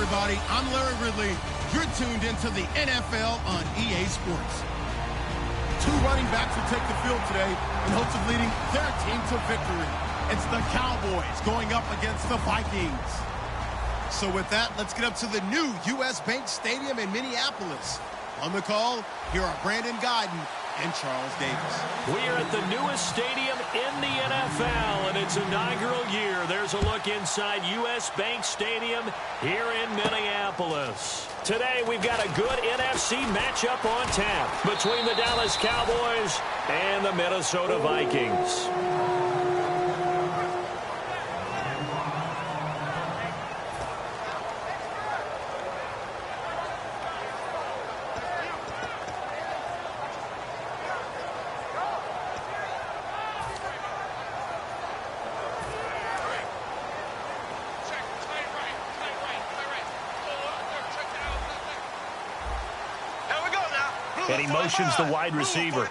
everybody. I'm Larry Ridley. You're tuned into the NFL on EA Sports. Two running backs will take the field today in hopes of leading their team to victory. It's the Cowboys going up against the Vikings. So with that, let's get up to the new U.S. Bank Stadium in Minneapolis. On the call, here are Brandon Guyton and Charles Davis. We are at the newest stadium in the NFL, and its inaugural year. There's a look inside U.S. Bank Stadium here in Minneapolis. Today, we've got a good NFC matchup on tap between the Dallas Cowboys and the Minnesota Vikings. And he motions the wide receiver.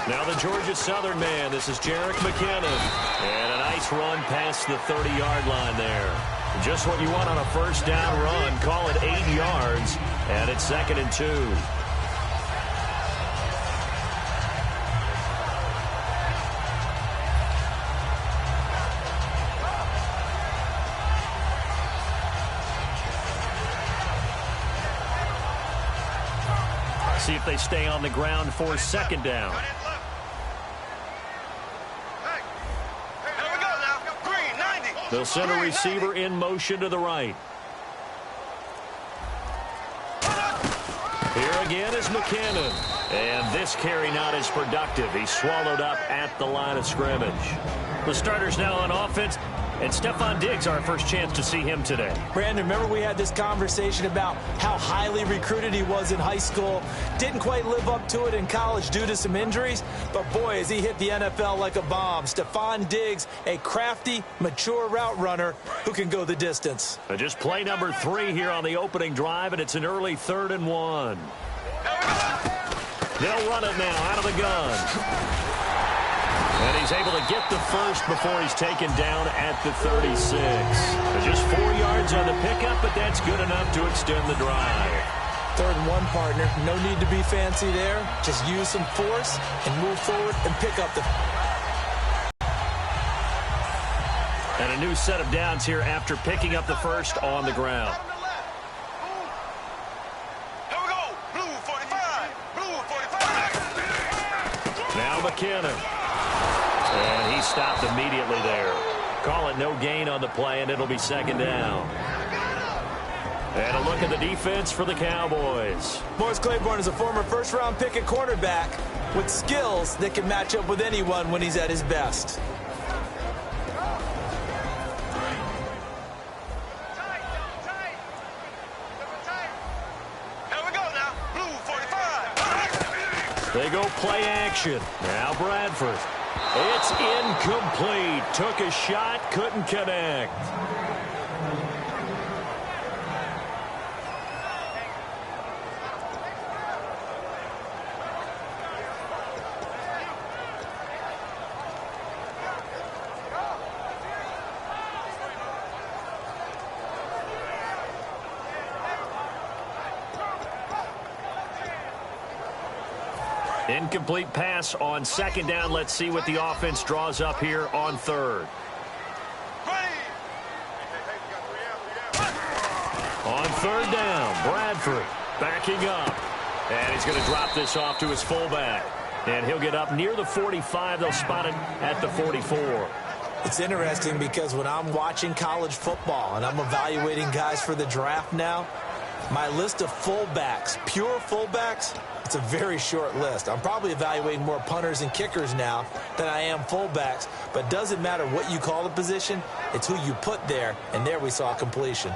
Now the Georgia Southern man. This is Jerick McKinnon. And a nice run past the 30-yard line there. Just what you want on a first down run. Call it 8 yards. And it's 2nd and 2. See if they stay on the ground for 2nd down. They'll send a receiver in motion to the right. Here again is McKinnon. And this carry not as productive. He's swallowed up at the line of scrimmage. The starters now on offense. And Stephon Diggs, our first chance to see him today. Brandon, remember we had this conversation about how highly recruited he was in high school. Didn't quite live up to it in college due to some injuries. But, boy, as he hit the NFL like a bomb. Stephon Diggs, a crafty, mature route runner who can go the distance. Just play number 3 here on the opening drive, and it's an early 3rd and 1. They'll run it now out of the gun. And he's able to get the first before he's taken down at the 36. Just 4 yards on the pickup, but that's good enough to extend the drive. 3rd and 1, partner. No need to be fancy there. Just use some force and move forward and pick up the... And a new set of downs here after picking up the first on the ground. Here we go. Blue 45. Blue 45. Now McKinnon. And he stopped immediately there. Call it no gain on the play, and it'll be 2nd down. And a look at the defense for the Cowboys. Morris Claiborne is a former first-round pick at cornerback with skills that can match up with anyone when he's at his best. Here we go now. Blue 45. They go play action. Now Bradford. It's incomplete. Took a shot, couldn't connect. Incomplete pass on 2nd down. Let's see what the offense draws up here on 3rd. On 3rd down, Bradford backing up. And he's going to drop this off to his fullback. And he'll get up near the 45. They'll spot it at the 44. It's interesting because when I'm watching college football and I'm evaluating guys for the draft now, my list of fullbacks, pure fullbacks, it's a very short list. I'm probably evaluating more punters and kickers now than I am fullbacks. But doesn't matter what you call the position, it's who you put there. And there we saw completion.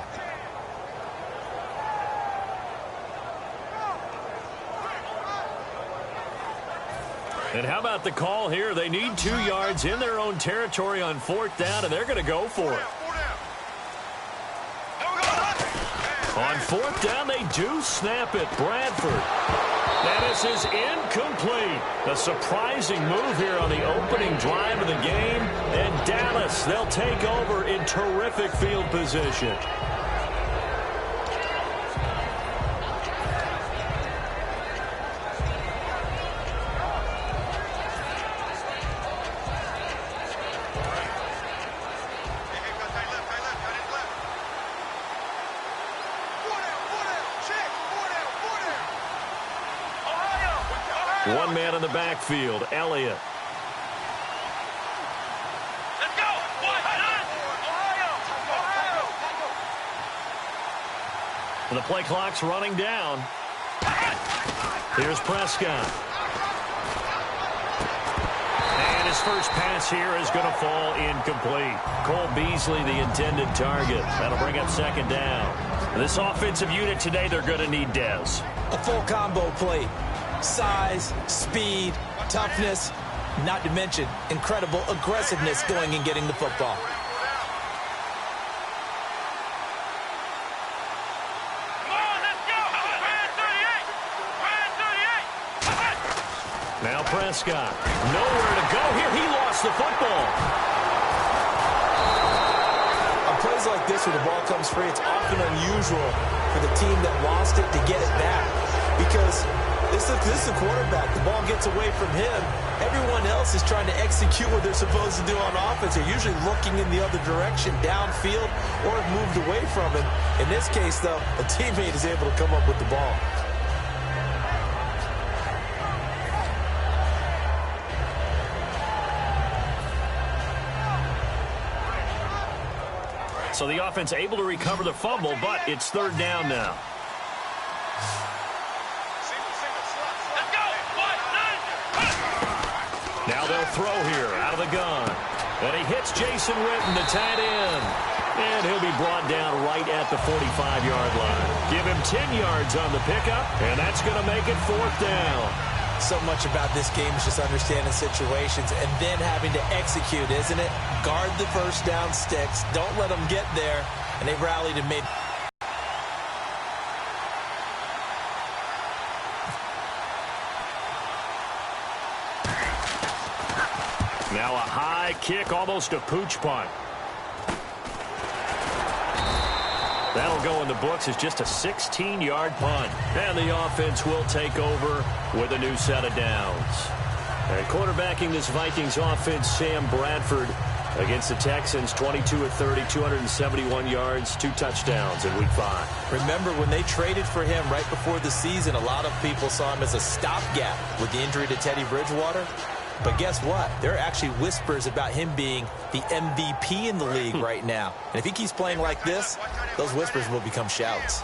And how about the call here? They need 2 yards in their own territory on 4th down, and they're going to go for it. On fourth down, they do snap it. Bradford. And this is incomplete. A surprising move here on the opening drive of the game. And Dallas, they'll take over in terrific field position. One man in the backfield, Elliott. Let's go! Ohio! The play clock's running down. Here's Prescott. And his first pass here is going to fall incomplete. Cole Beasley, the intended target. That'll bring up second down. This offensive unit today, they're going to need Dez. A full combo plate. Size, speed, toughness, not to mention incredible aggressiveness going and getting the football. Come on, let's go! Brand 38! Now Prescott. Nowhere to go here. He lost the football. On plays like this where the ball comes free, it's often unusual for the team that lost it to get it back. Because this is a quarterback. The ball gets away from him. Everyone else is trying to execute what they're supposed to do on offense. They're usually looking in the other direction, downfield, or have moved away from it. In this case, though, a teammate is able to come up with the ball. So the offense able to recover the fumble, but it's third down now. Now they'll throw here out of the gun. And he hits Jason Witten, the tight end. And he'll be brought down right at the 45-yard line. Give him 10 yards on the pickup, and that's going to make it fourth down. So much about this game is just understanding situations and then having to execute, isn't it? Guard the first down sticks. Don't let them get there. And they rallied and made... Now a high kick, almost a pooch punt. That'll go in the books as just a 16-yard punt. And the offense will take over with a new set of downs. And quarterbacking this Vikings offense, Sam Bradford, against the Texans, 22 of 30, 271 yards, 2 touchdowns in Week 5. Remember, when they traded for him right before the season, a lot of people saw him as a stopgap with the injury to Teddy Bridgewater. But guess what? There are actually whispers about him being the MVP in the league right now. And if he keeps playing like this, those whispers will become shouts.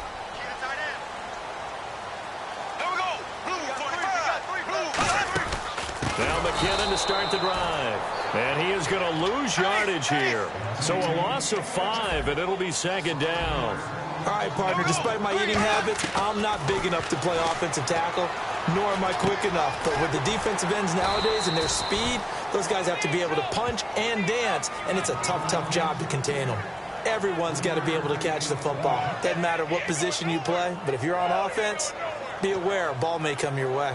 Now McKinnon to start the drive. And he is going to lose yardage here. So a loss of 5, and it'll be second down. All right, partner, despite my eating habits, I'm not big enough to play offensive tackle, nor am I quick enough. But with the defensive ends nowadays and their speed, those guys have to be able to punch and dance, and it's a tough, tough job to contain them. Everyone's got to be able to catch the football. Doesn't matter what position you play, but if you're on offense, be aware a ball may come your way.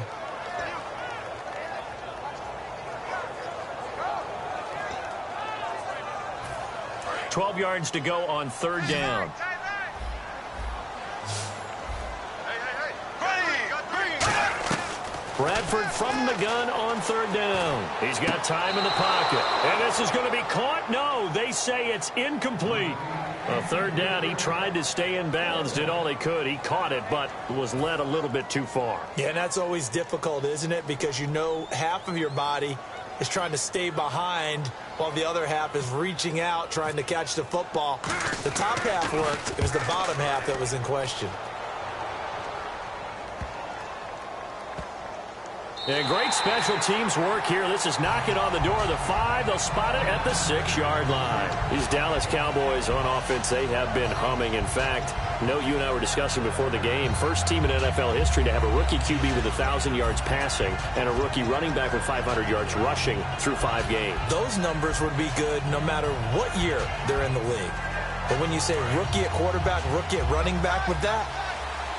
$12 yards to go on third down. Bradford from the gun on third down. He's got time in the pocket. And this is going to be caught. No, they say it's incomplete. Third down, he tried to stay in bounds, did all he could. He caught it, but was led a little bit too far. Yeah, and that's always difficult, isn't it? Because you know half of your body is trying to stay behind while the other half is reaching out, trying to catch the football. The top half worked. It was the bottom half that was in question. Yeah, great special teams work here. This is knocking on the door of the 5. They'll spot it at the 6-yard line. These Dallas Cowboys on offense, they have been humming. In fact, you and I were discussing before the game, first team in NFL history to have a rookie QB with 1,000 yards passing and a rookie running back with 500 yards rushing through 5 games. Those numbers would be good no matter what year they're in the league. But when you say rookie at quarterback, rookie at running back with that,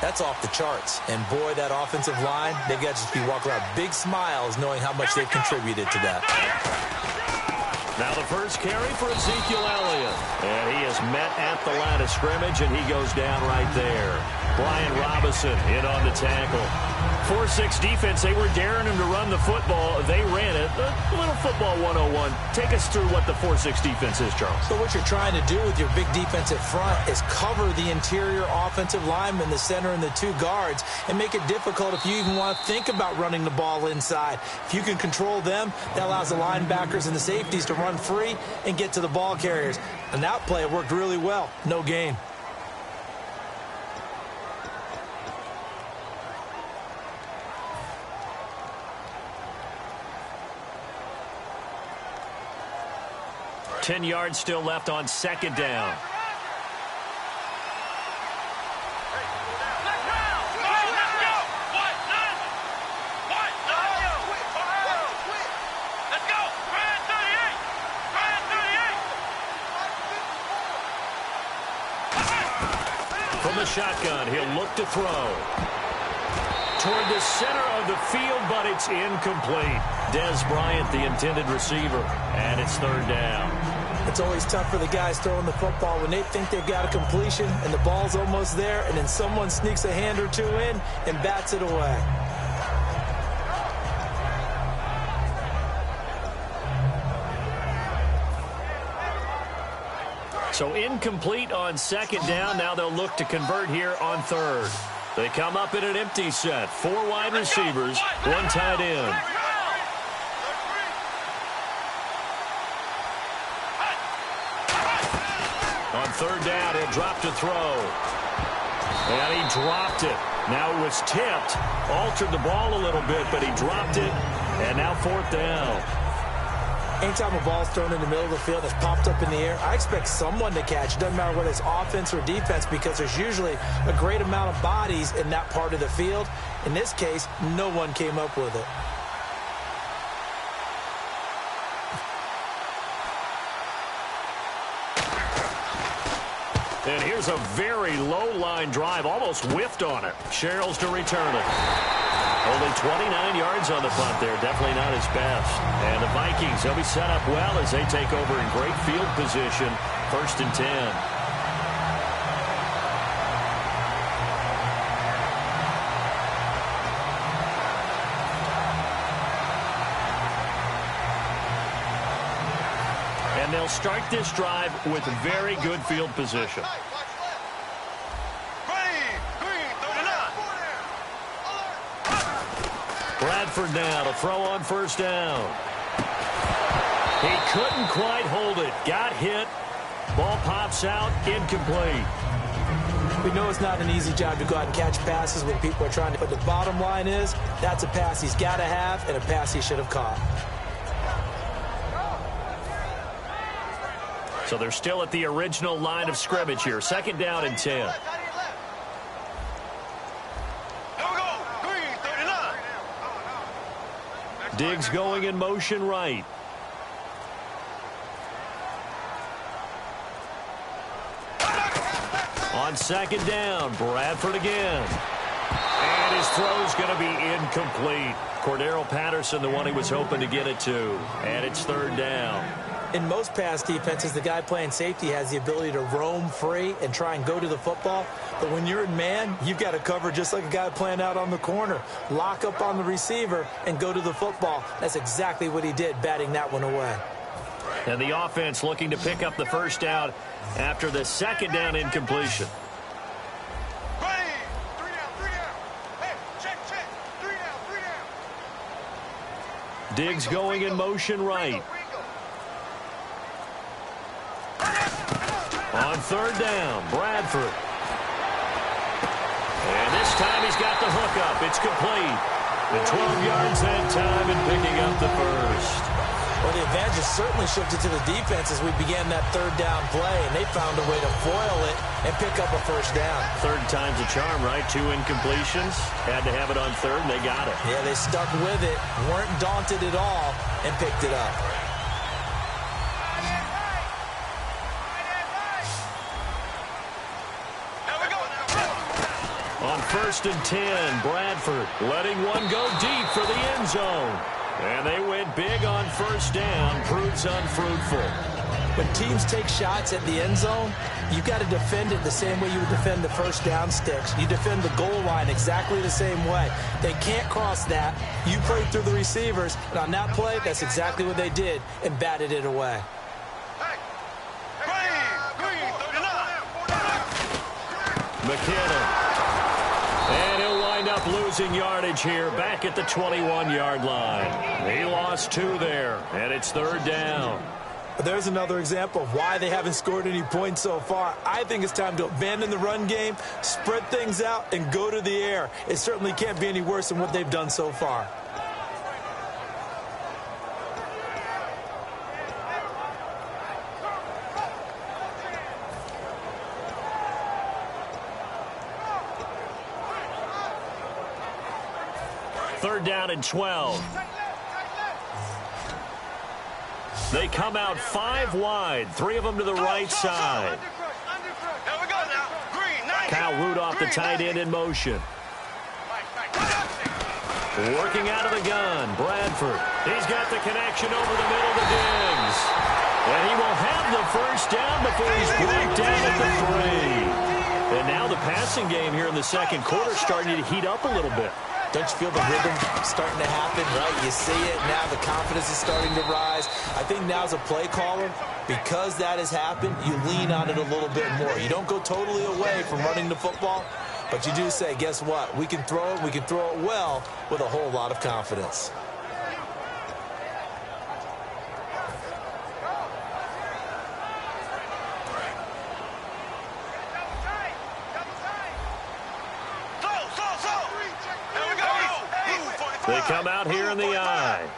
that's off the charts. And boy, that offensive line, they've got to just be walking around big smiles knowing how much they've contributed to that. Now the first carry for Ezekiel Elliott. And he is met at the line of scrimmage, and he goes down right there. Brian Robinson in on the tackle. 4-6 defense, they were daring him to run the football. They ran it. A little football 101. Take us through what the 4-6 defense is, Charles. So what you're trying to do with your big defensive front is cover the interior offensive lineman, the center, and the two guards, and make it difficult if you even want to think about running the ball inside. If you can control them, that allows the linebackers and the safeties to run free and get to the ball carriers. And that play worked really well. No gain. Ten yards still left on second down. From the shotgun, he'll look to throw. Toward the center of the field, but it's incomplete. Des Bryant, the intended receiver, and it's third down. It's always tough for the guys throwing the football when they think they've got a completion and the ball's almost there, and then someone sneaks a hand or two in and bats it away. So incomplete on second down. Now they'll look to convert here on third. They come up in an empty set. 4 wide receivers, 1 tight end. On third down, he'll drop to throw. And he dropped it. Now it was tipped. Altered the ball a little bit, but he dropped it. And now fourth down. Anytime a ball's thrown in the middle of the field that's popped up in the air, I expect someone to catch. It doesn't matter whether it's offense or defense, because there's usually a great amount of bodies in that part of the field. In this case, no one came up with it. And here's a very low line drive, almost whiffed on it. Sherrills to return it. Only 29 yards on the punt there. Definitely not his best. And the Vikings, they'll be set up well as they take over in great field position. 1st and 10. And they'll start this drive with very good field position. Bradford now to throw on first down. He couldn't quite hold it. Got hit. Ball pops out. Incomplete. We know it's not an easy job to go out and catch passes when people are trying to. But the bottom line is, that's a pass he's got to have and a pass he should have caught. So they're still at the original line of scrimmage here. 2nd down and 10. Diggs going in motion right. On 2nd down, Bradford again. And his throw's going to be incomplete. Cordero Patterson, the one he was hoping to get it to. And it's 3rd down. In most pass defenses, the guy playing safety has the ability to roam free and try and go to the football. But when you're in man, you've got to cover just like a guy playing out on the corner. Lock up on the receiver and go to the football. That's exactly what he did, batting that one away. And the offense looking to pick up the first down after the 2nd down incompletion. Diggs going in motion right. On 3rd down, Bradford. And this time he's got the hook up. It's complete. The 12 yards that time and picking up the first. Well, the advantage certainly shifted to the defense as we began that 3rd down play, and they found a way to foil it and pick up a first down. 3rd time's a charm, right? 2 incompletions. Had to have it on 3rd, and they got it. Yeah, they stuck with it, weren't daunted at all, and picked it up. 1st and 10. Bradford letting one go deep for the end zone. And they went big on 1st down. Proves unfruitful. When teams take shots at the end zone, you've got to defend it the same way you would defend the 1st down sticks. You defend the goal line exactly the same way. They can't cross that. You played through the receivers, and on that play, that's exactly what they did and batted it away. McKinnon. And he'll wind up losing yardage here back at the 21-yard line. He lost 2 there, and it's 3rd down. There's another example of why they haven't scored any points so far. I think it's time to abandon the run game, spread things out, and go to the air. It certainly can't be any worse than what they've done so far. Third down and 12. They come out 5 wide, 3 of them to the right side. Kyle Rudolph, the tight end, in motion. Working out of the gun, Bradford. He's got the connection over the middle to Diggs. And he will have the 1st down before he's brought down at the 3. And now the passing game here in the 2nd quarter starting to heat up a little bit. Don't you feel the rhythm starting to happen, right? You see it now. The confidence is starting to rise. I think now as a play caller, because that has happened, you lean on it a little bit more. You don't go totally away from running the football, but you do say, guess what? We can throw it. We can throw it well with a whole lot of confidence. They come out here in the I.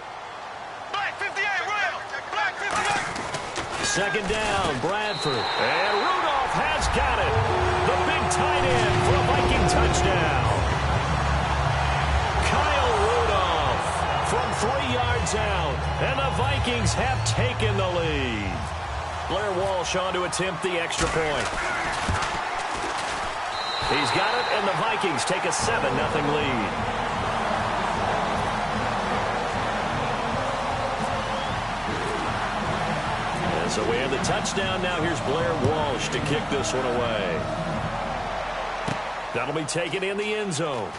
Black 58, rail. Black 58. 2nd down, Bradford. And Rudolph has got it. The big tight end for a Viking touchdown. Kyle Rudolph from 3 yards out. And the Vikings have taken the lead. Blair Walsh on to attempt the extra point. He's got it, and the Vikings take a 7-0 lead. So we have the touchdown. Now here's Blair Walsh to kick this one away. That'll be taken in the end zone.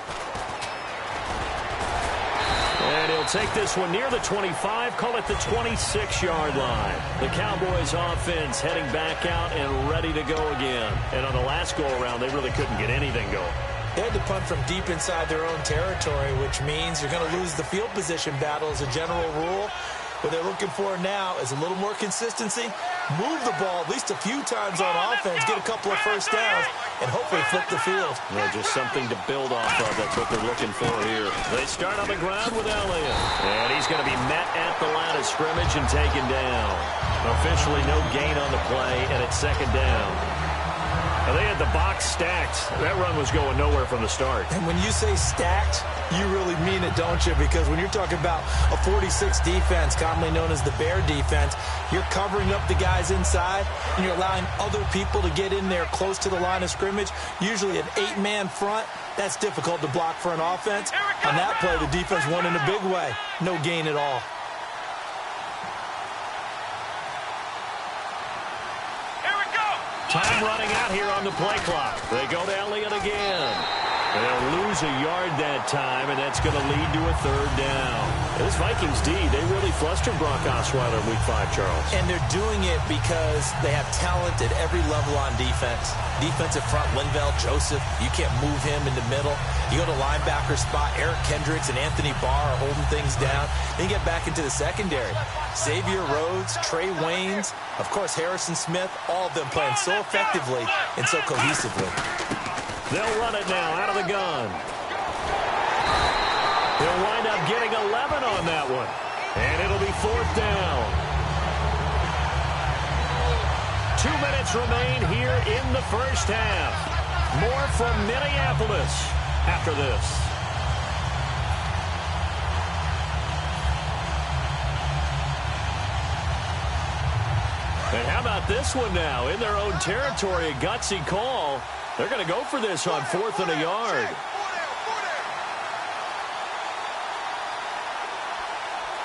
And he'll take this one near the 25, call it the 26-yard line. The Cowboys offense heading back out and ready to go again. And on the last go-around, they really couldn't get anything going. They had to punt from deep inside their own territory, which means you're going to lose the field position battle as a general rule. What they're looking for now is a little more consistency, move the ball at least a few times on offense, get a couple of 1st downs, and hopefully flip the field. Yeah, just something to build off of. That's what they're looking for here. They start on the ground with Elliott. And he's going to be met at the line of scrimmage and taken down. Officially no gain on the play, and it's 2nd down. Now they had the box stacked. That run was going nowhere from the start. And when you say stacked, you really mean it, don't you? Because when you're talking about a 46 defense, commonly known as the Bear defense, you're covering up the guys inside, and you're allowing other people to get in there close to the line of scrimmage, usually an 8-man front. That's difficult to block for an offense. On that play, the defense won in a big way. No gain at all. Time running out here on the play clock. They go to Elliott again. They'll lose a yard that time, and that's going to lead to a 3rd down. This Vikings D, they really flustered Brock Osweiler in Week 5, Charles. And they're doing it because they have talent at every level on defense. Defensive front, Linval Joseph, you can't move him in the middle. You go to linebacker spot, Eric Kendricks and Anthony Barr are holding things down. Then you get back into the secondary. Xavier Rhodes, Trey Waynes, of course Harrison Smith, all of them playing so effectively and so cohesively. They'll run it now out of the gun. They'll wind up getting 11 on that one. And it'll be 4th down. 2 minutes remain here in the 1st half. More from Minneapolis after this. And how about this one now? In their own territory, a gutsy call. They're going to go for this on 4th and a yard.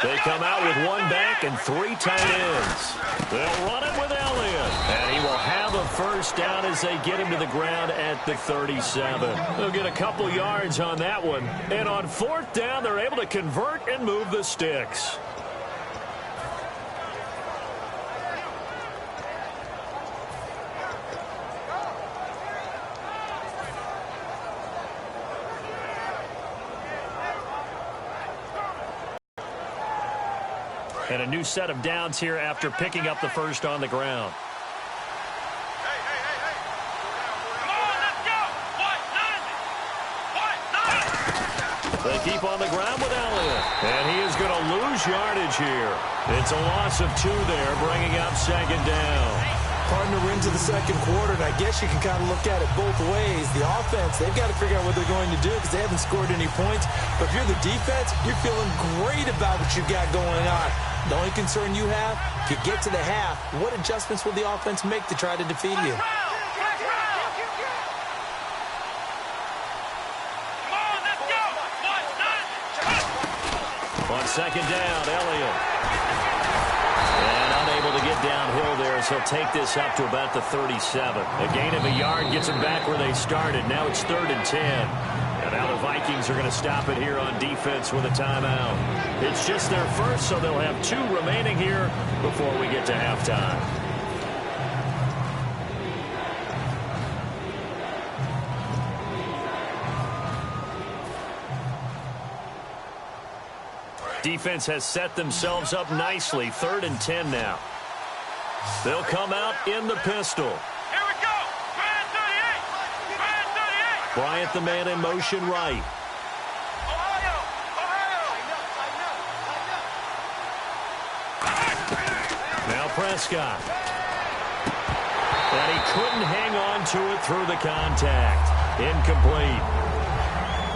They come out with 1 back and 3 tight ends. They'll run it with Elliott. And he will have a first down as they get him to the ground at the 37. They'll get a couple yards on that one. And on 4th down, they're able to convert and move the sticks. And a new set of downs here after picking up the first on the ground. They keep on the ground with Elliott. And he is going to lose yardage here. It's a loss of 2 there, bringing up 2nd down. Partner into the 2nd quarter, and I guess you can kind of look at it both ways. The offense, they've got to figure out what they're going to do because they haven't scored any points. But if you're the defense, you're feeling great about what you got going on. The only concern you have, if you get to the half, what adjustments will the offense make to try to defeat you? On 2nd down, Elliott. And unable to get downhill there as he'll take this up to about the 37. A gain of a yard gets them back where they started. Now it's 3rd and 10. And now the Vikings are going to stop it here on defense with a timeout. It's just their first, so they'll have 2 remaining here before we get to halftime. Defense has set themselves up nicely. 3rd and 10 now. They'll come out in the pistol. Here we go. Brand 38. Brand 38. Bryant the man in motion right. Ohio. Now Prescott. And he couldn't hang on to it through the contact. Incomplete.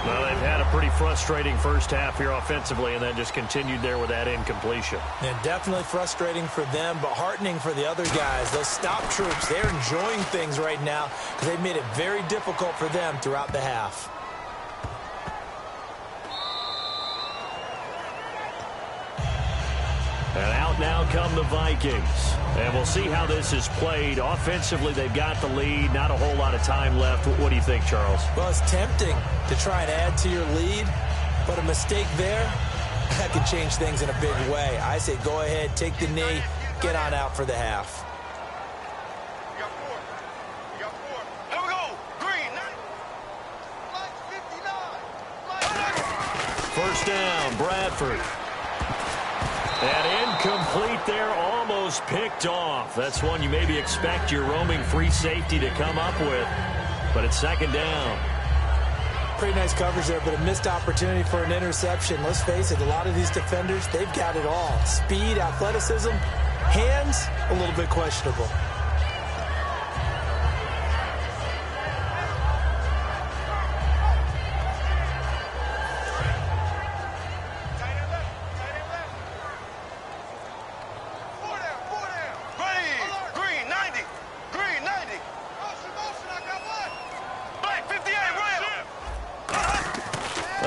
Well, they've had a pretty frustrating first half here offensively and then just continued there with that incompletion. And definitely frustrating for them, but heartening for the other guys. Those stop troops, they're enjoying things right now because they've made it very difficult for them throughout the half. And out now come the Vikings. And we'll see how this is played. Offensively, they've got the lead. Not a whole lot of time left. What do you think, Charles? Well, it's tempting to try and add to your lead, but a mistake there, that could change things in a big way. I say go ahead, take the knee, get on out for the half. You got 4. Here we go. Green. Flag 59. First down, Bradford. And incomplete there, almost picked off. That's one you maybe expect your roaming free safety to come up with. But it's 2nd down. Pretty nice coverage there, but a missed opportunity for an interception. Let's face it, a lot of these defenders, they've got it all. Speed, athleticism, hands, a little bit questionable.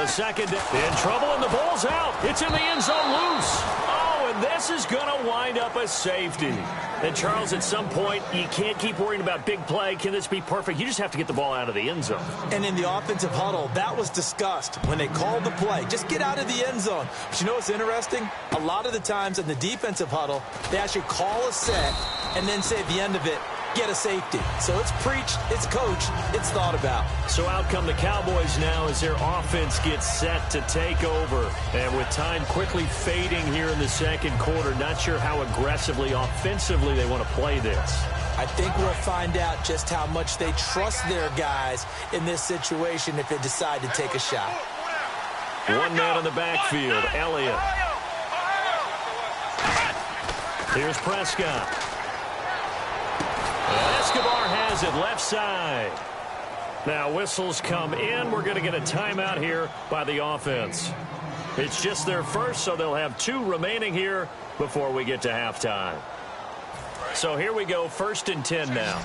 Second in trouble, and the ball's out. It's in the end zone loose. Oh, and this is going to wind up a safety. And, Charles, at some point, you can't keep worrying about big play. Can this be perfect? You just have to get the ball out of the end zone. And in the offensive huddle, that was discussed when they called the play. Just get out of the end zone. But you know what's interesting? A lot of the times in the defensive huddle, they actually call a set and then say at the end of it, get a safety. So it's preached, it's coached, it's thought about. So out come the Cowboys now as their offense gets set to take over. And with time quickly fading here in the 2nd quarter, not sure how aggressively, offensively they want to play this. I think we'll find out just how much they trust their guys in this situation if they decide to take a shot. One man in the backfield, Elliott. Here's Prescott. Escobar has it left side. Now whistles come in. We're going to get a timeout here by the offense. It's just their first, so they'll have 2 remaining here before we get to halftime. So here we go, 1st and 10 now.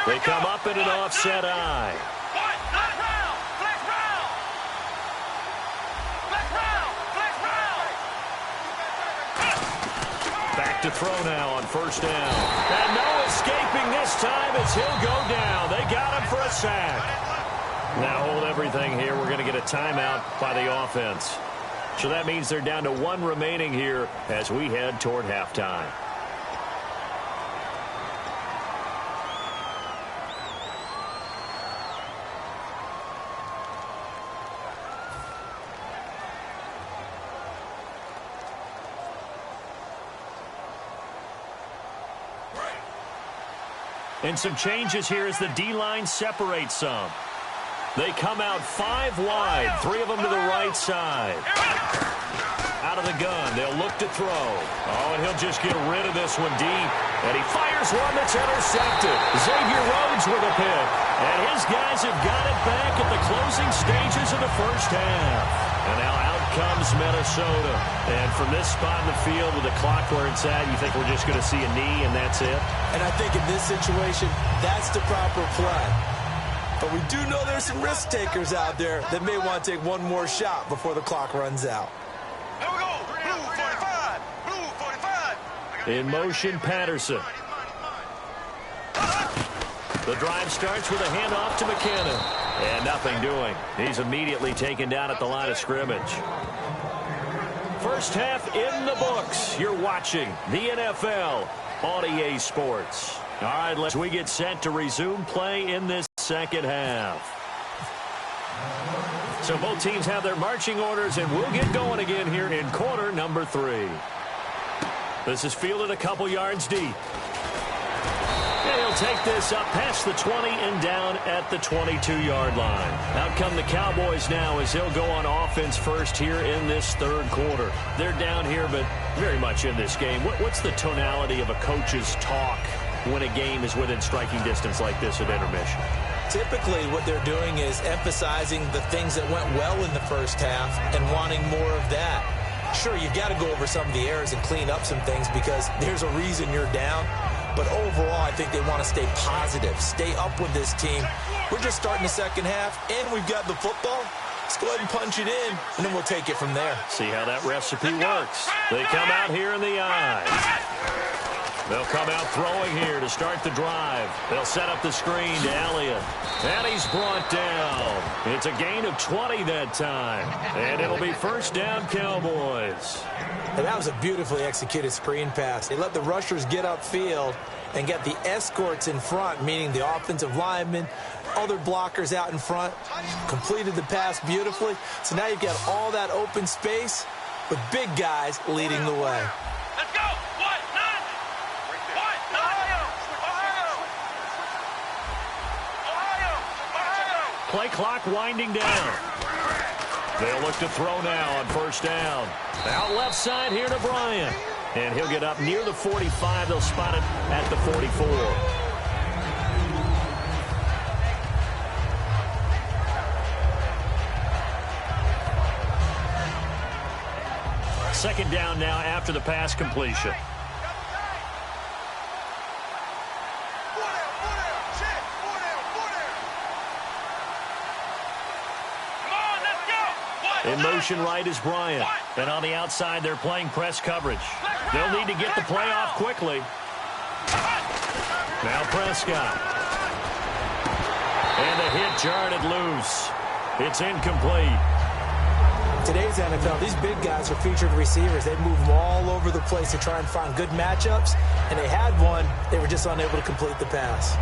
They come up in an offset eye. Back to throw now on first down. And no escaping this time as he'll go down. They got him for a sack. Now hold everything here. We're going to get a timeout by the offense. So that means they're down to one remaining here as we head toward halftime. And some changes here as the D-line separates some. They come out 5 wide, 3 of them to the right side. Out of the gun, they'll look to throw. Oh, and he'll just get rid of this one deep. And he fires one that's intercepted. Xavier Rhodes with a pick. And his guys have got it back at the closing stages of the first half. And now out comes Minnesota. And from this spot in the field with the clock where it's at, you think we're just going to see a knee and that's it? And I think in this situation, that's the proper play. But we do know there's some risk takers out there that may want to take one more shot before the clock runs out. Here we go. Blue 45. Blue 45. In motion, Patterson. The drive starts with a handoff to McKinnon. And nothing doing. He's immediately taken down at the line of scrimmage. First half in the books. You're watching the NFL on EA Sports. All right, we get set to resume play in this second half. So both teams have their marching orders, and we'll get going again here in quarter number 3. This is fielded a couple yards deep. And he'll take this up past the 20 and down at the 22-yard line. Out come the Cowboys now as they'll go on offense first here in this third quarter. They're down here, but very much in this game. What's the tonality of a coach's talk when a game is within striking distance like this at intermission? Typically, what they're doing is emphasizing the things that went well in the first half and wanting more of that. Sure, you've got to go over some of the errors and clean up some things because there's a reason you're down. But overall, I think they want to stay positive, stay up with this team. We're just starting the second half, and we've got the football. Let's go ahead and punch it in, and then we'll take it from there. See how that recipe works. They come out here in the eye. They'll come out throwing here to start the drive. They'll set up the screen to Elliott. And he's brought down. It's a gain of 20 that time. And it'll be first down, Cowboys. And that was a beautifully executed screen pass. They let the rushers get upfield and get the escorts in front, meaning the offensive linemen, other blockers out in front, completed the pass beautifully. So now you've got all that open space with big guys leading the way. Let's go. Play clock winding down. They'll look to throw now on first down. Out left side here to Bryant. And he'll get up near the 45. They'll spot it at the 44. Second down now after the pass completion. In motion right is Bryant. And on the outside, they're playing press coverage. They'll need to get the play off quickly. Now Prescott. And the hit jarred it loose. It's incomplete. Today's NFL, these big guys are featured receivers. They move them all over the place to try and find good matchups. And they had one. They were just unable to complete the pass.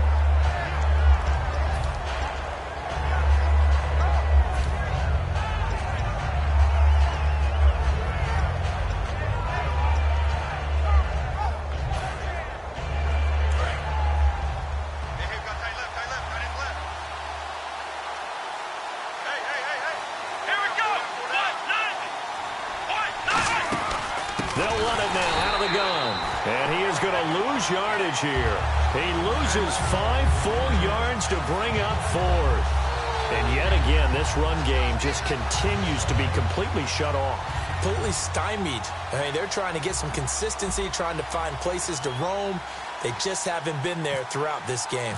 Yardage here. He loses 5 full yards to bring up 4th. And yet again, this run game just continues to be completely shut off. Completely stymied. I mean, they're trying to get some consistency, trying to find places to roam. They just haven't been there throughout this game.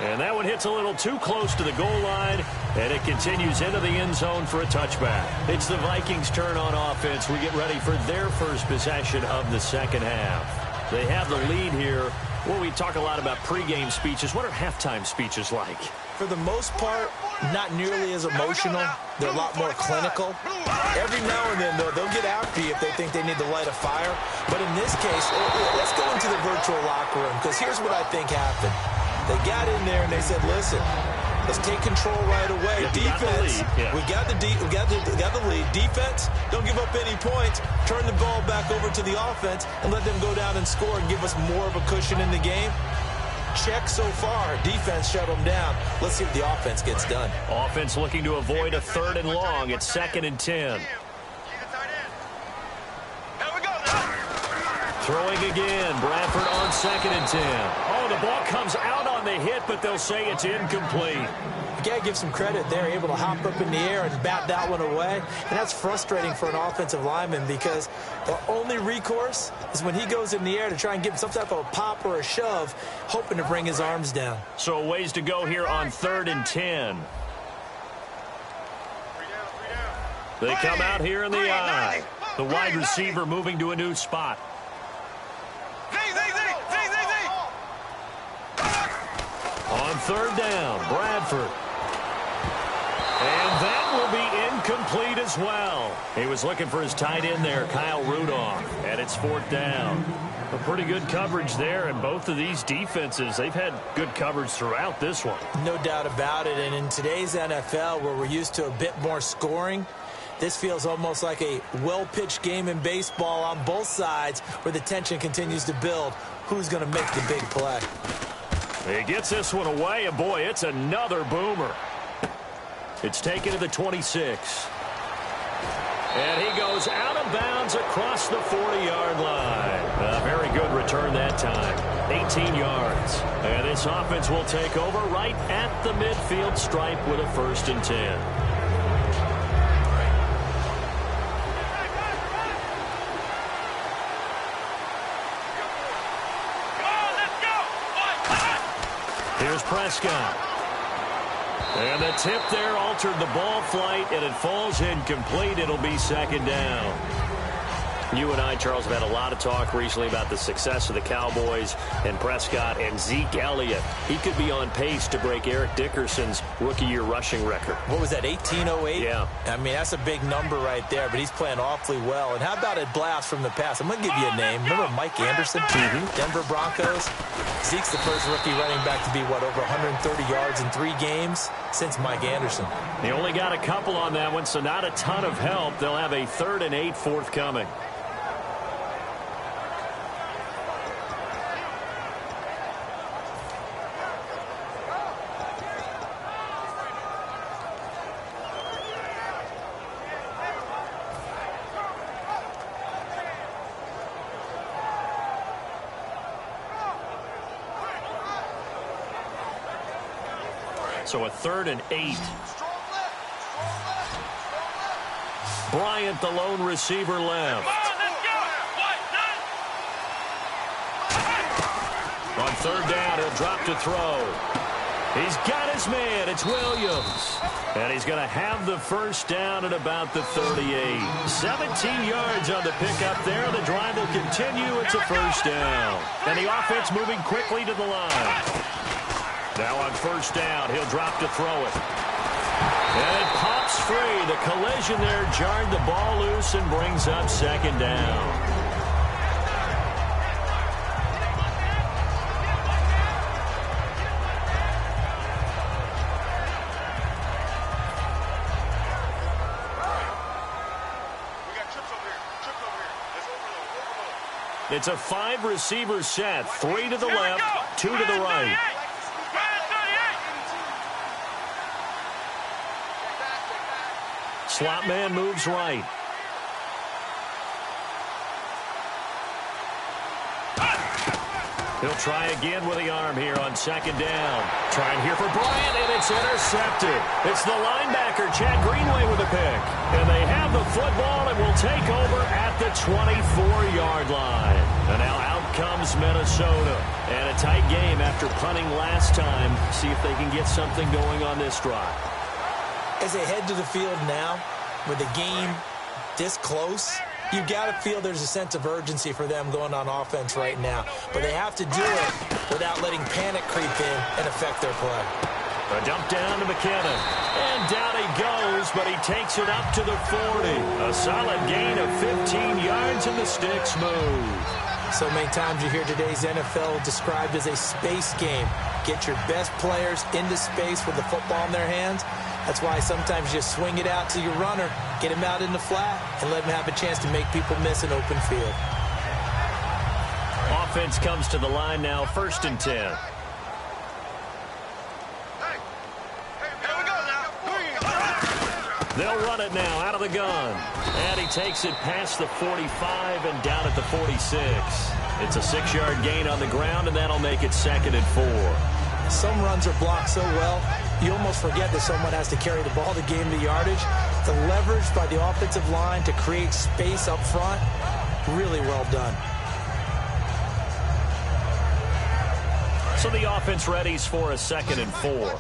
And that one hits a little too close to the goal line, and it continues into the end zone for a touchback. It's the Vikings' turn on offense. We get ready for their first possession of the second half. They have the lead here. Well, we talk a lot about pregame speeches. What are halftime speeches like? For the most part, not nearly as emotional. They're a lot more clinical. Every now and then, though, they'll get after you if they think they need to light a fire. But in this case, let's go into the virtual locker room, because here's what I think happened. They got in there and they said, listen, let's take control right away. Defense, we got the lead. Defense, don't give up any points. Turn the ball back over to the offense and let them go down and score and give us more of a cushion in the game. Check so far. Defense shut them down. Let's see if the offense gets done. Offense looking to avoid a 3rd and long. It's 2nd and 10. Throwing again. Bradford on 2nd and 10. Oh, the ball comes out on the hit, but they'll say it's incomplete. You got to give some credit there, able to hop up in the air and bat that one away. And that's frustrating for an offensive lineman, because the only recourse is when he goes in the air to try and give some type of a pop or a shove, hoping to bring his arms down. So a ways to go here on 3rd and 10. They come out here in the I. The wide receiver moving to a new spot. On 3rd down, Bradford. And that will be incomplete as well. He was looking for his tight end there, Kyle Rudolph. And it's 4th down. A pretty good coverage there, and both of these defenses, they've had good coverage throughout this one. No doubt about it. And in today's NFL, where we're used to a bit more scoring, this feels almost like a well-pitched game in baseball on both sides, where the tension continues to build. Who's going to make the big play? He gets this one away, and boy, it's another boomer. It's taken to the 26. And he goes out of bounds across the 40-yard line. A very good return that time. 18 yards. And this offense will take over right at the midfield stripe with a 1st and 10. Here's Prescott. And the tip there altered the ball flight, and it falls incomplete. It'll be 2nd down. You and I, Charles, have had a lot of talk recently about the success of the Cowboys and Prescott and Zeke Elliott. He could be on pace to break Eric Dickerson's rookie-year rushing record. What was that, 1808? Yeah. I mean, that's a big number right there, but he's playing awfully well. And how about a blast from the pass? I'm going to give you a name. Remember Mike Anderson? Denver Broncos? Zeke's the first rookie running back to be, over 130 yards in 3 games since Mike Anderson. They only got a couple on that one, so not a ton of help. They'll have a 3rd and 8 forthcoming. So a 3rd and 8. Bryant, the lone receiver, left. On 3rd down, he'll drop to throw. He's got his man. It's Williams. And he's going to have the 1st down at about the 38. 17 yards on the pickup there. The drive will continue. It's a 1st down. And the offense moving quickly to the line. Now on 1st down, he'll drop to throw it. And it pops free. The collision there jarred the ball loose and brings up 2nd down. It's a 5-receiver set. 3 to the left, 2 to the right. Slot man moves right. He'll try again with the arm here on 2nd down. Trying here for Bryant, and it's intercepted. It's the linebacker, Chad Greenway, with the pick. And they have the football and will take over at the 24-yard line. And now out comes Minnesota. And a tight game after punting last time. See if they can get something going on this drive. As they head to the field now, with the game this close, you've got to feel there's a sense of urgency for them going on offense right now. But they have to do it without letting panic creep in and affect their play. A dump down to McKinnon. And down he goes, but he takes it up to the 40. A solid gain of 15 yards, and the sticks move. So many times you hear today's NFL described as a space game. Get your best players into space with the football in their hands. That's why sometimes you just swing it out to your runner, get him out in the flat, and let him have a chance to make people miss an open field. Offense comes to the line now, 1st and 10. They'll run it now out of the gun. And he takes it past the 45 and down at the 46. It's a 6-yard gain on the ground, and that'll make it 2nd and 4. Some runs are blocked so well, you almost forget that someone has to carry the ball to gain the yardage. The leverage by the offensive line to create space up front, really well done. So the offense readies for a 2nd and 4.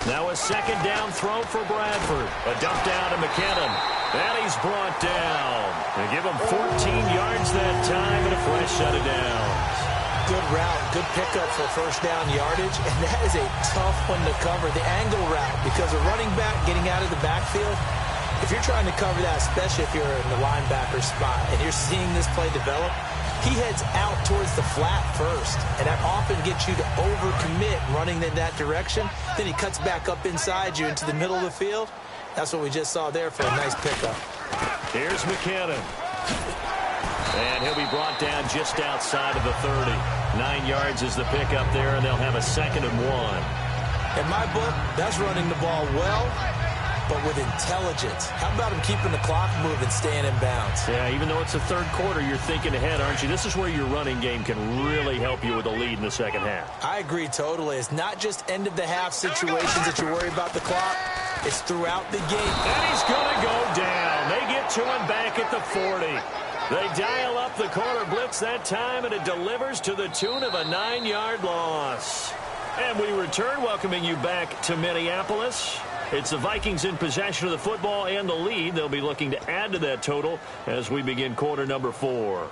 Now a 2nd down throw for Bradford. A dump down to McKinnon. And he's brought down. They give him 14 yards that time and a fresh set of downs. Good route, good pickup for 1st down yardage. And that is a tough one to cover, the angle route, because a running back getting out of the backfield, if you're trying to cover that, especially if you're in the linebacker spot and you're seeing this play develop, he heads out towards the flat first, and that often gets you to overcommit running in that direction. Then he cuts back up inside you into the middle of the field. That's what we just saw there for a nice pickup. Here's McKinnon. And he'll be brought down just outside of the 30. 9 yards is the pickup there, and they'll have a 2nd and 1. In my book, that's running the ball well, but with intelligence. How about him keeping the clock moving, staying in bounds? Yeah, even though it's the 3rd quarter, you're thinking ahead, aren't you? This is where your running game can really help you with a lead in the 2nd half. I agree totally. It's not just end-of-the-half situations that you worry about the clock. It's throughout the game. And he's going to go down. They get to him back at the 40. They dial up the corner blitz that time, and it delivers to the tune of a 9-yard loss. And we return, welcoming you back to Minneapolis. It's the Vikings in possession of the football and the lead. They'll be looking to add to that total as we begin quarter number 4.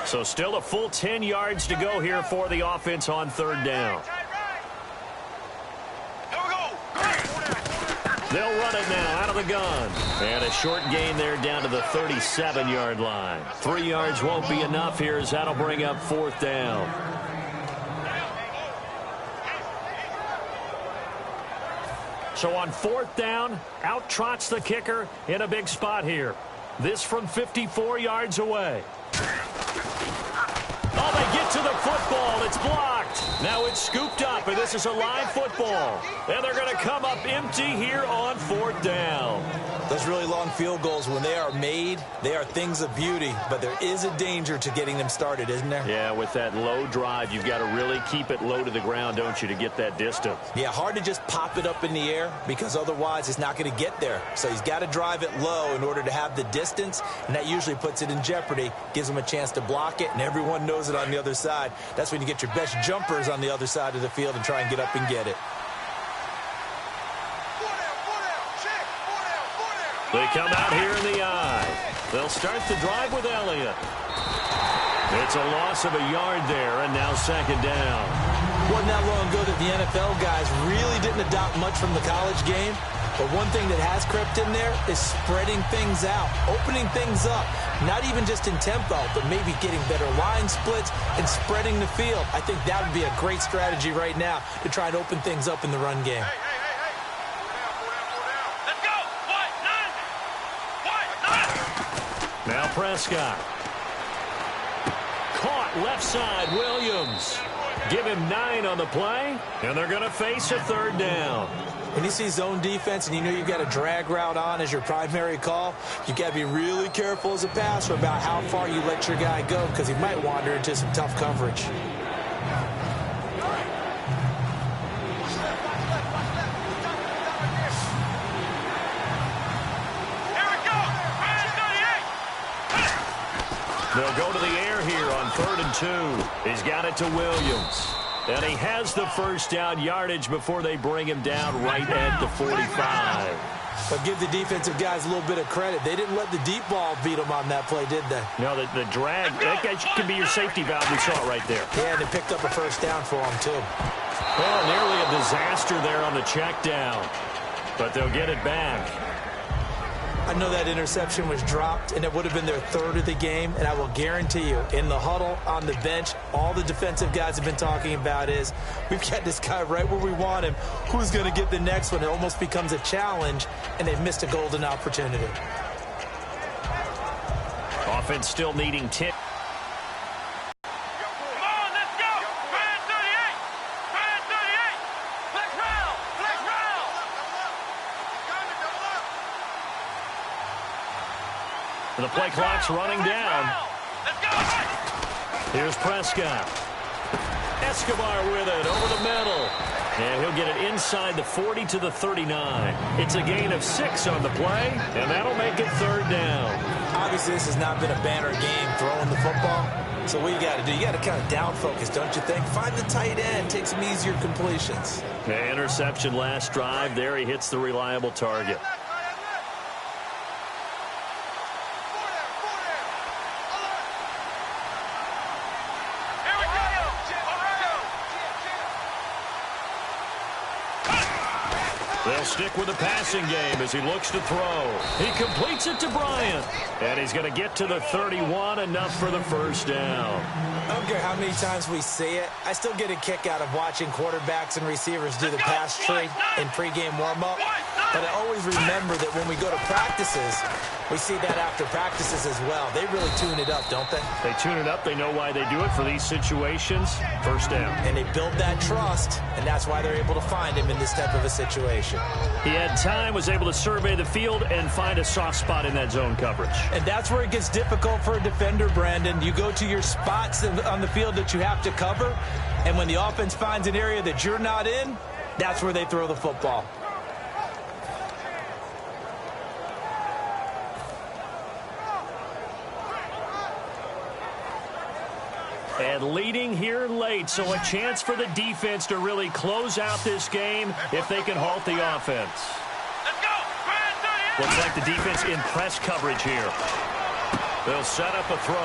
So still a full 10 yards to go here for the offense on 3rd down. They'll run it now out of the gun. And a short gain there down to the 37-yard line. 3 yards won't be enough here as that'll bring up 4th down. So on 4th down, out trots the kicker in a big spot here. This from 54 yards away. Oh, they get to the football. It's blocked. Now it's scooped up, and this is a live football. And they're going to come up empty here on 4th down. Those really long field goals, when they are made, they are things of beauty. But there is a danger to getting them started, isn't there? Yeah, with that low drive, you've got to really keep it low to the ground, don't you, to get that distance. Yeah, hard to just pop it up in the air because otherwise it's not going to get there. So he's got to drive it low in order to have the distance, and that usually puts it in jeopardy, gives him a chance to block it, and everyone knows it on the other side. That's when you get your best jumpers on the other side of the field and try and get up and get it. They come out here in the eye. They'll start the drive with Elliott. It's a loss of a yard there, and now 2nd down. Wasn't that long ago that the NFL guys really didn't adopt much from the college game. But one thing that has crept in there is spreading things out, opening things up. Not even just in tempo, but maybe getting better line splits and spreading the field. I think that would be a great strategy right now to try and open things up in the run game. Now Prescott. caught left side. Williams. Give him 9 on the play, and they're going to face a third down. When you see zone defense and you know you've got a drag route on as your primary call, you've got to be really careful as a passer about how far you let your guy go because he might wander into some tough coverage. They'll go to the air here on 3rd and 2. He's got it to Williams. And he has the first down yardage before they bring him down right at the 45. But give the defensive guys a little bit of credit. They didn't let the deep ball beat them on that play, did they? No, the drag, that can be your safety valve. We saw it right there. Yeah, and they picked up a first down for them, too. Well, nearly a disaster there on the check down. But they'll get it back. I know that interception was dropped, and it would have been their 3rd of the game, and I will guarantee you, in the huddle, on the bench, all the defensive guys have been talking about is, we've got this guy right where we want him. Who's going to get the next one? It almost becomes a challenge, and they've missed a golden opportunity. Offense still needing 10. The play clock's running down. Here's Prescott. Escobar with it over the middle. And he'll get it inside the 40 to the 39. It's a gain of 6 on the play, and that'll make it 3rd down. Obviously, this has not been a banner game throwing the football. So what you got to do, you got to kind of down focus, don't you think? Find the tight end, take some easier completions. The interception last drive. There he hits the reliable target. They'll stick with the passing game as he looks to throw. He completes it to Bryant. And he's going to get to the 31, enough for the first down. I don't care how many times we see it. I still get a kick out of watching quarterbacks and receivers do the pass tree in pregame warm-up. But I always remember that when we go to practices, we see that after practices as well. They really tune it up, don't they? They tune it up. They know why they do it for these situations. First down. And they build that trust, and that's why they're able to find him in this type of a situation. He had time, was able to survey the field and find a soft spot in that zone coverage. And that's where it gets difficult for a defender, Brandon. You go to your spots on the field that you have to cover, and when the offense finds an area that you're not in, that's where they throw the football. And leading here late, so a chance for the defense to really close out this game if they can halt the offense. Let's go! Looks like the defense in press coverage here. They'll set up a throw.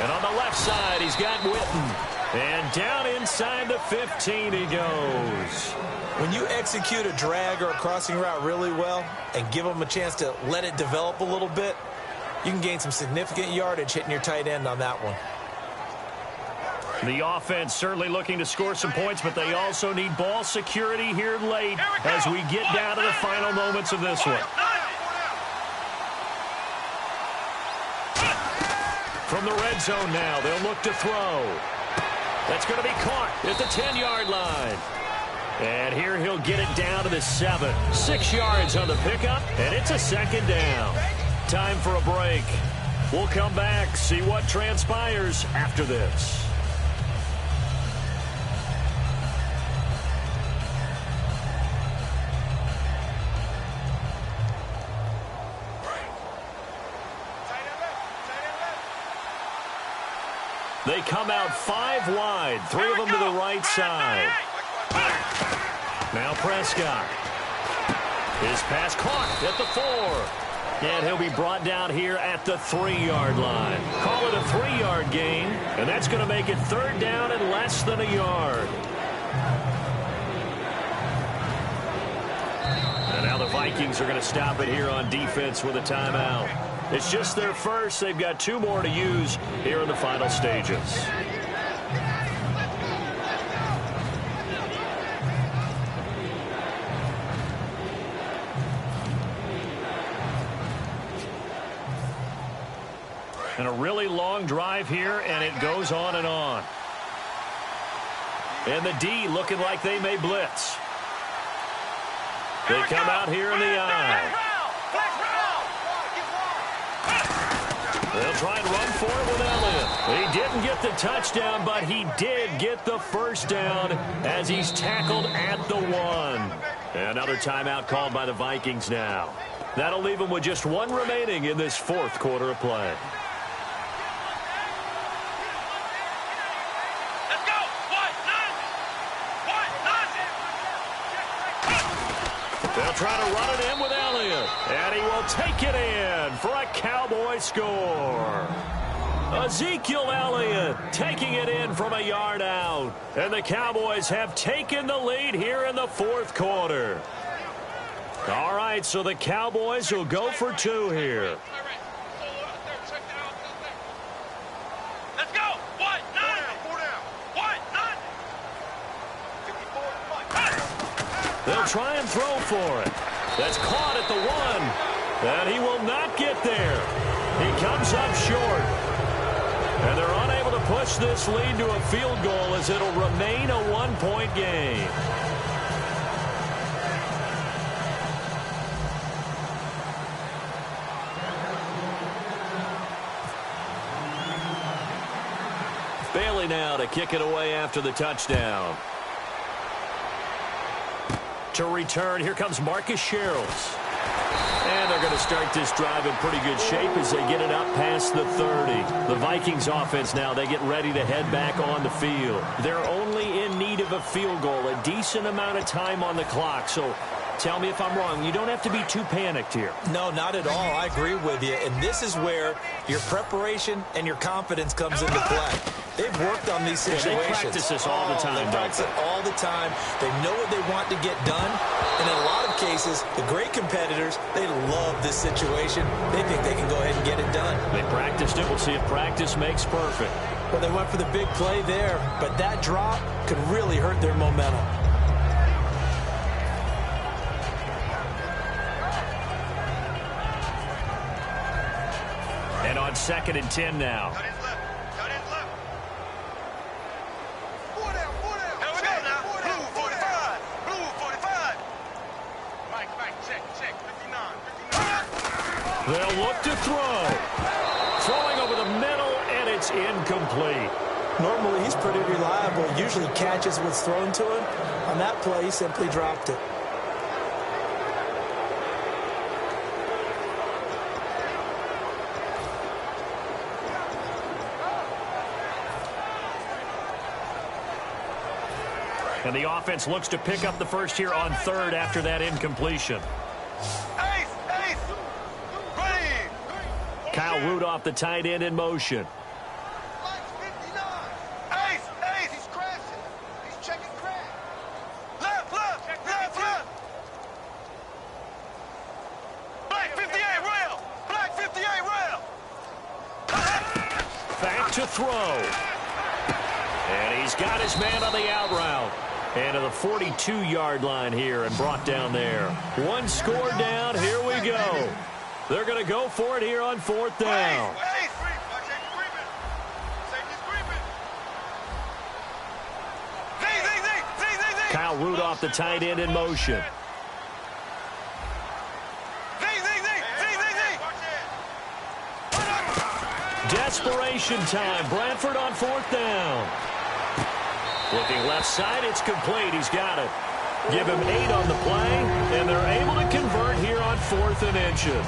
And on the left side, he's got Witten. And down inside the 15 he goes. When you execute a drag or a crossing route really well and give them a chance to let it develop a little bit, you can gain some significant yardage hitting your tight end on that one. The offense certainly looking to score some points, but they also need ball security here late as we get down to the final moments of this one. From the red zone now, they'll look to throw. That's going to be caught at the 10-yard line. And here he'll get it down to the 7. 6 yards on the pickup, and it's a second down. Time for a break. We'll come back, see what transpires after this. They come out 5 wide, 3 of them to the right side. Now Prescott. His pass caught at the 4. And he'll be brought down here at the 3-yard line. Call it a 3-yard gain, and that's going to make it 3rd down and less than a yard. And now the Vikings are going to stop it here on defense with a timeout. It's just their first. They've got 2 more to use here in the final stages. And a really long drive here, and it goes on and on. And the D looking like they may blitz. They come out here in the I. They'll try and run for it with Elliott. He didn't get the touchdown, but he did get the first down as he's tackled at the 1. Another timeout called by the Vikings now. That'll leave them with just 1 remaining in this 4th quarter of play. They'll try to run it in with Elliott, and he will take it in for a Cowboy score. Ezekiel Elliott taking it in from a yard out, and the Cowboys have taken the lead here in the 4th quarter. All right, so the Cowboys will go for 2 here. Let's go. 1, 9. 1, 9. They'll try and throw for it. That's caught at the 1, and he will not get there. He comes up short, and they're unable to push this lead to a field goal as it'll remain a 1-point game. Bailey now to kick it away after the touchdown. To return, here comes Marcus Sherrills. And they're going to start this drive in pretty good shape as they get it up past the 30. The Vikings offense now, they get ready to head back on the field. They're only in need of a field goal, a decent amount of time on the clock. So tell me if I'm wrong. You don't have to be too panicked here. No, not at all. I agree with you. And this is where your preparation and your confidence comes into play. They've worked on these situations. Yeah, they practice this all the time. They practice it all the time. They know what they want to get done. And in a lot of cases, the great competitors, they love this situation. They think they can go ahead and get it done. They practiced it. We'll see if practice makes perfect. Well, they went for the big play there, but that drop could really hurt their momentum. And on 2nd and 10 now. They'll look to throw. Throwing over the middle, and it's incomplete. Normally, he's pretty reliable. Usually catches what's thrown to him. On that play, he simply dropped it. And the offense looks to pick up the first here on 3rd after that incompletion. Kyle Rudolph, the tight end, in motion. He's crashing. He's checking crack. Left. Black 58 rail. Black 58 rail. Back to throw. And he's got his man on the out route. And to the 42-yard line here and brought down there. 1 score down. Here we go. They're going to go for it here on 4th down. Kyle Rudolph, the tight end, in motion. Desperation time. Bradford on 4th down. Looking left side, it's complete. He's got it. Give him 8 on the play, and they're able to convert here on 4th and inches.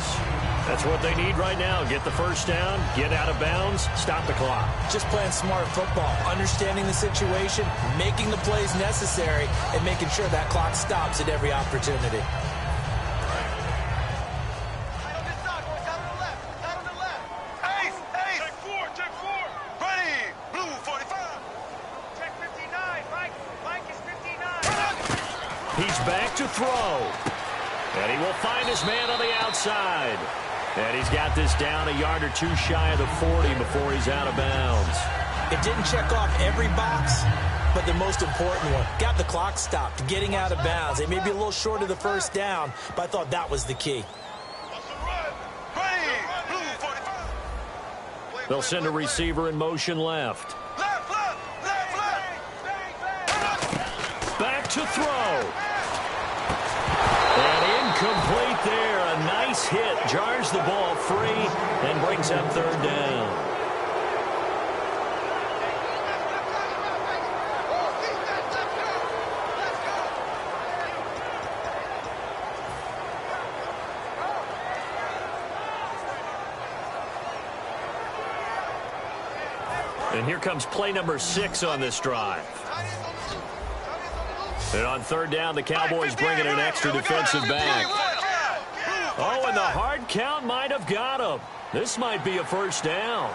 That's what they need right now. Get the first down, get out of bounds, stop the clock. Just playing smart football, understanding the situation, making the plays necessary, and making sure that clock stops at every opportunity. He's back to throw. And he will find his man on the outside. And he's got this down a yard or 2 shy of the 40 before he's out of bounds. It didn't check off every box, but the most important one. Got the clock stopped, getting out of bounds. They may be a little short of the first down, but I thought that was the key. They'll send a receiver in motion left. Back to throw. And incomplete there. A nice hit. Jars the ball free and brings up third down. And here comes play number 6 on this drive. And on third down, the Cowboys bring in an extra defensive back. Oh, and the hard count might have got him. This might be a first down.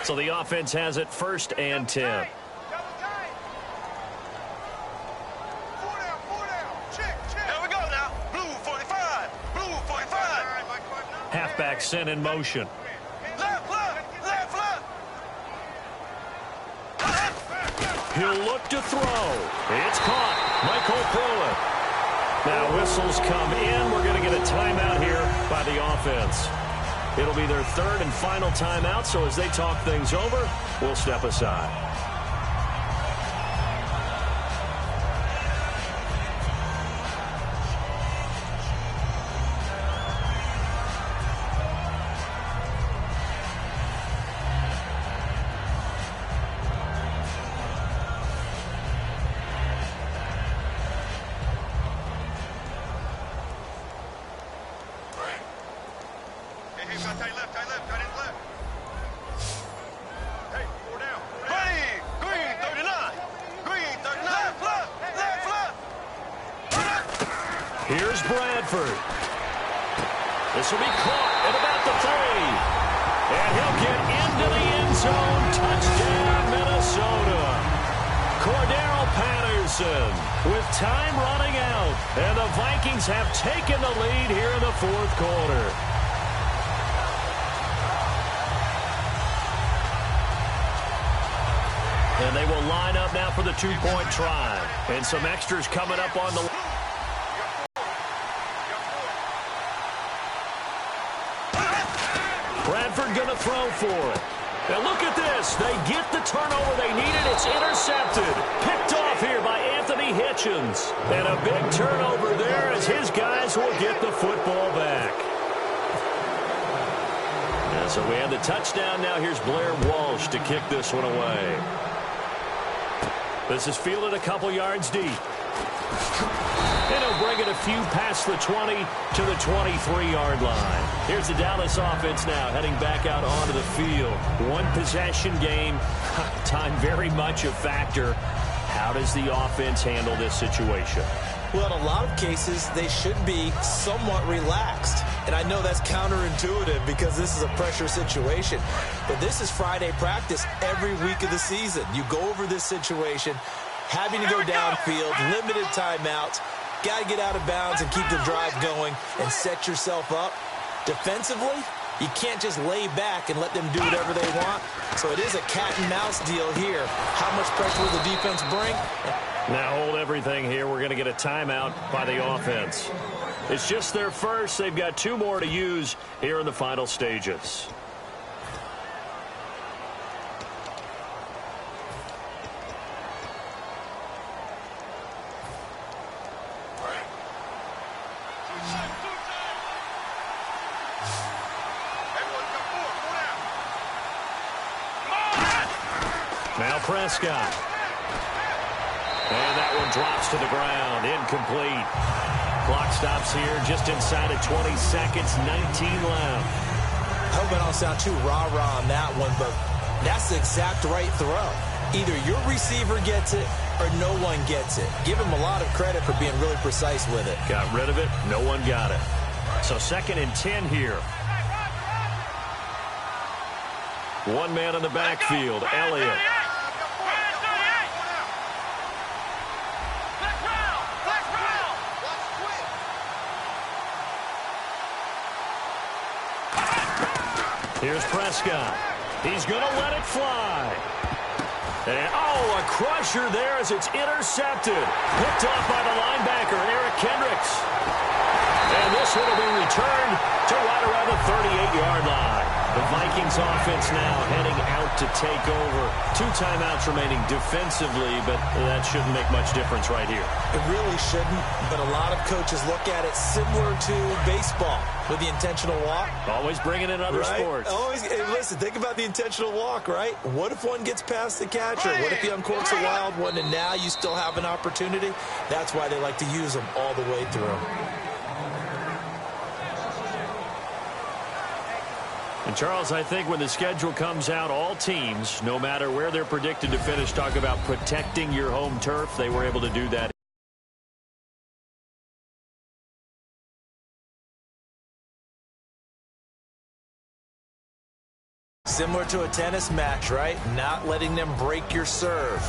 So the offense has it 1st and 10. Halfback sent in motion. He'll look to throw. It's caught. Michael Pruitt. Now whistles come in. We're going to get a timeout here by the offense. It'll be their 3rd and final timeout, so as they talk things over, we'll step aside. Here's Bradford. This will be caught at about the 3. And he'll get into the end zone. Touchdown, Minnesota. Cordero Patterson with time running out. And the Vikings have taken the lead here in the 4th quarter. And they will line up now for the 2-point try. And some extras coming up on the... Bradford going to throw for it. Now look at this. They get the turnover they needed. It's intercepted. Picked off here by Anthony Hitchens. And a big turnover there as his guys will get the football back. And so we have the touchdown. Now here's Blair Walsh to kick this one away. This is fielded a couple yards deep. And he'll bring it a few past the 20 to the 23-yard line. Here's the Dallas offense now heading back out onto the field. 1-possession game. Time very much a factor. How does the offense handle this situation? Well, in a lot of cases, they should be somewhat relaxed. And I know that's counterintuitive because this is a pressure situation. But this is Friday practice every week of the season. You go over this situation, having to go downfield, limited timeouts, got to get out of bounds and keep the drive going and set yourself up. Defensively, you can't just lay back and let them do whatever they want. So it is a cat-and-mouse deal here. How much pressure will the defense bring? Now hold everything here. We're going to get a timeout by the offense. It's just their first. They've got 2 more to use here in the final stages. Now Prescott. And that one drops to the ground. Incomplete. Clock stops here just inside of 20 seconds. 19 left. I hope I don't sound too rah-rah on that one, but that's the exact right throw. Either your receiver gets it or no one gets it. Give him a lot of credit for being really precise with it. Got rid of it. No one got it. So 2nd and 10 here. One man in the backfield. Elliott. Here's Prescott. He's going to let it fly. And, a crusher there as it's intercepted. Picked off by the linebacker, Eric Kendricks. And this one will be returned to right around the 38-yard line. The Vikings offense now heading out to take over. 2 timeouts remaining defensively, but that shouldn't make much difference right here. It really shouldn't, but a lot of coaches look at it similar to baseball with the intentional walk. Always bringing in other sports. Always. Hey, listen, think about the intentional walk, right? What if one gets past the catcher? What if he uncorks a wild one and now you still have an opportunity? That's why they like to use them all the way through. And, Charles, I think when the schedule comes out, all teams, no matter where they're predicted to finish, talk about protecting your home turf. They were able to do that. Similar to a tennis match, right? Not letting them break your serve.